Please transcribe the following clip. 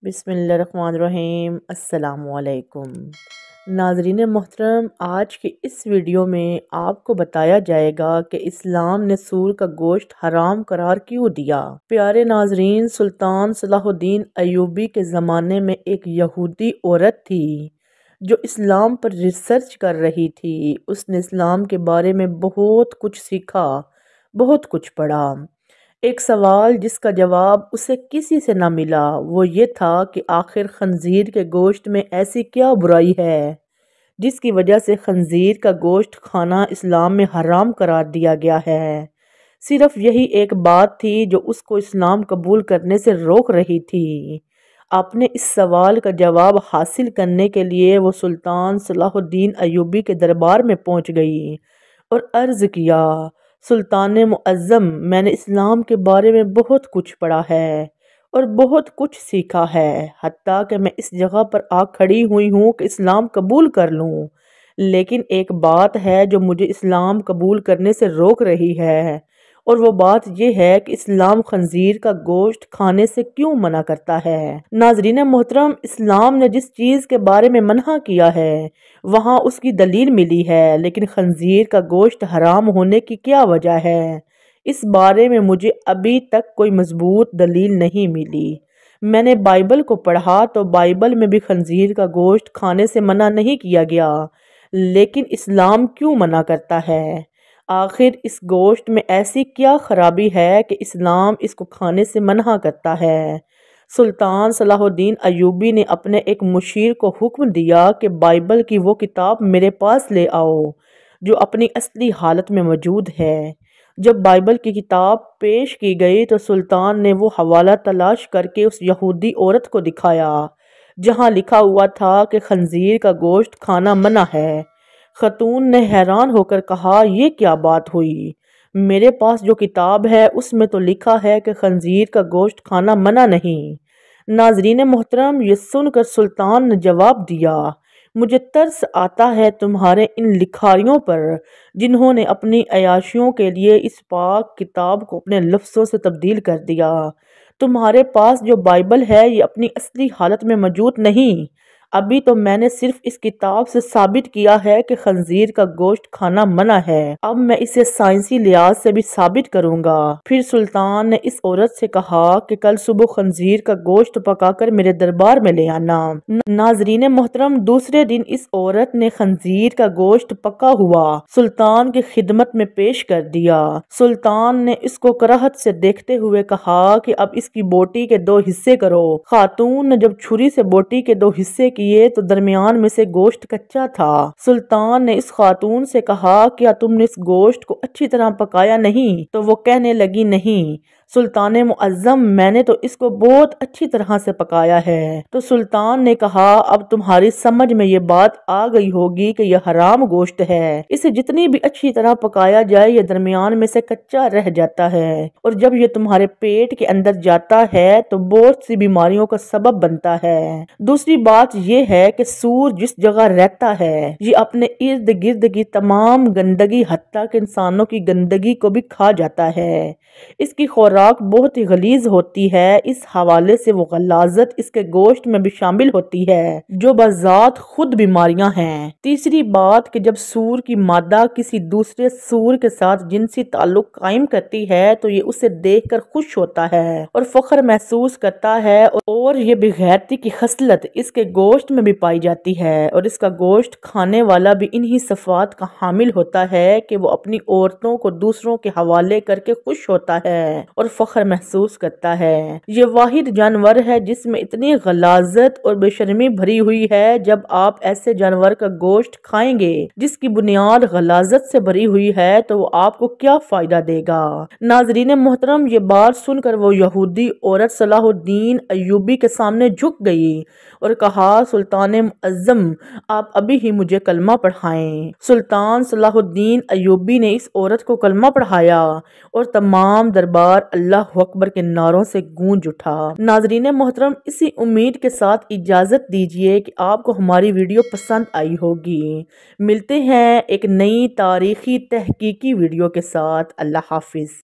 بسم اللہ الرحمن الرحیم۔ السلام علیکم ناظرین محترم، آج کی اس ویڈیو میں آپ کو بتایا جائے گا کہ اسلام نے سور کا گوشت حرام قرار کیوں دیا۔ پیارے ناظرین، سلطان صلاح الدین ایوبی کے زمانے میں ایک یہودی عورت تھی جو اسلام پر ریسرچ کر رہی تھی۔ اس نے اسلام کے بارے میں بہت کچھ سیکھا، بہت کچھ پڑھا۔ ایک سوال جس کا جواب اسے کسی سے نہ ملا وہ یہ تھا کہ آخر خنزیر کے گوشت میں ایسی کیا برائی ہے جس کی وجہ سے خنزیر کا گوشت کھانا اسلام میں حرام قرار دیا گیا ہے۔ صرف یہی ایک بات تھی جو اس کو اسلام قبول کرنے سے روک رہی تھی۔ اپنے اس سوال کا جواب حاصل کرنے کے لیے وہ سلطان صلاح الدین ایوبی کے دربار میں پہنچ گئی اور عرض کیا، سلطان معظم، میں نے اسلام کے بارے میں بہت کچھ پڑھا ہے اور بہت کچھ سیکھا ہے، حتیٰ کہ میں اس جگہ پر آ کھڑی ہوئی ہوں کہ اسلام قبول کر لوں، لیکن ایک بات ہے جو مجھے اسلام قبول کرنے سے روک رہی ہے، اور وہ بات یہ ہے کہ اسلام خنزیر کا گوشت کھانے سے کیوں منع کرتا ہے۔ ناظرین محترم، اسلام نے جس چیز کے بارے میں منع کیا ہے وہاں اس کی دلیل ملی ہے، لیکن خنزیر کا گوشت حرام ہونے کی کیا وجہ ہے، اس بارے میں مجھے ابھی تک کوئی مضبوط دلیل نہیں ملی۔ میں نے بائبل کو پڑھا تو بائبل میں بھی خنزیر کا گوشت کھانے سے منع نہیں کیا گیا، لیکن اسلام کیوں منع کرتا ہے؟ آخر اس گوشت میں ایسی کیا خرابی ہے کہ اسلام اس کو کھانے سے منع کرتا ہے؟ سلطان صلاح الدین ایوبی نے اپنے ایک مشیر کو حکم دیا کہ بائبل کی وہ کتاب میرے پاس لے آؤ جو اپنی اصلی حالت میں موجود ہے۔ جب بائبل کی کتاب پیش کی گئی تو سلطان نے وہ حوالہ تلاش کر کے اس یہودی عورت کو دکھایا جہاں لکھا ہوا تھا کہ خنزیر کا گوشت کھانا منع ہے۔ خاتون نے حیران ہو کر کہا، یہ کیا بات ہوئی؟ میرے پاس جو کتاب ہے اس میں تو لکھا ہے کہ خنزیر کا گوشت کھانا منع نہیں۔ ناظرین محترم، یہ سن کر سلطان نے جواب دیا، مجھے ترس آتا ہے تمہارے ان لکھاریوں پر جنہوں نے اپنی عیاشیوں کے لیے اس پاک کتاب کو اپنے لفظوں سے تبدیل کر دیا۔ تمہارے پاس جو بائبل ہے یہ اپنی اصلی حالت میں موجود نہیں۔ ابھی تو میں نے صرف اس کتاب سے ثابت کیا ہے کہ خنزیر کا گوشت کھانا منع ہے، اب میں اسے سائنسی لحاظ سے بھی ثابت کروں گا۔ پھر سلطان نے اس عورت سے کہا کہ کل صبح خنزیر کا گوشت پکا کر میرے دربار میں لے آنا۔ ناظرین محترم، دوسرے دن اس عورت نے خنزیر کا گوشت پکا ہوا سلطان کی خدمت میں پیش کر دیا۔ سلطان نے اس کو کراہت سے دیکھتے ہوئے کہا کہ اب اس کی بوٹی کے 2 حصے کرو۔ خاتون نے جب چھری سے بوٹی کے 2 حصے کیے تو درمیان میں سے گوشت کچا تھا۔ سلطان نے اس خاتون سے کہا، کیا تم نے اس گوشت کو اچھی طرح پکایا نہیں؟ تو وہ کہنے لگی، نہیں سلطان معظم، میں نے تو اس کو بہت اچھی طرح سے پکایا ہے۔ تو سلطان نے کہا، اب تمہاری سمجھ میں یہ بات آ گئی ہوگی کہ یہ حرام گوشت ہے، اسے جتنی بھی اچھی طرح پکایا جائے یہ درمیان میں سے کچا رہ جاتا ہے، اور جب یہ تمہارے پیٹ کے اندر جاتا ہے تو بہت سی بیماریوں کا سبب بنتا ہے۔ دوسری بات یہ ہے کہ سور جس جگہ رہتا ہے یہ اپنے ارد گرد کی تمام گندگی حتیٰ کہ انسانوں کی گندگی کو بھی کھا جاتا ہے۔ اس کی خوراک بہت ہی غلیظ ہوتی ہے، اس حوالے سے وہ غلاظت اس کے گوشت میں بھی شامل ہوتی ہے جو بذات خود بیماریاں ہیں۔ تیسری بات کہ جب سور کی مادہ کسی دوسرے سور کے ساتھ جنسی تعلق قائم کرتی ہے تو یہ اسے دیکھ کر خوش ہوتا ہے اور فخر محسوس کرتا ہے، اور یہ بے غیرتی کی خصلت اس کے گوشت میں بھی پائی جاتی ہے، اور اس کا گوشت کھانے والا بھی انہی صفات کا حامل ہوتا ہے کہ وہ اپنی عورتوں کو دوسروں کے حوالے کر کے خوش ہوتا ہے اور فخر محسوس کرتا ہے۔ یہ واحد جانور ہے جس میں اتنی غلاظت اور بے شرمی بھری ہوئی ہے۔ جب آپ ایسے جانور کا گوشت کھائیں گے جس کی بنیاد غلاظت سے بھری ہوئی ہے تو وہ آپ کو کیا فائدہ دے گا؟ ناظرین محترم، یہ بات سن کر وہ یہودی عورت صلاح الدین ایوبی کے سامنے جھک گئی اور کہا، سلطان معظم، آپ ابھی ہی مجھے کلمہ پڑھائیں۔ سلطان صلاح الدین ایوبی نے اس عورت کو کلمہ پڑھایا اور تمام دربار اللہ اکبر کے نعروں سے گونج اٹھا۔ ناظرین محترم، اسی امید کے ساتھ اجازت دیجیے کہ آپ کو ہماری ویڈیو پسند آئی ہوگی۔ ملتے ہیں ایک نئی تاریخی تحقیقی ویڈیو کے ساتھ۔ اللہ حافظ۔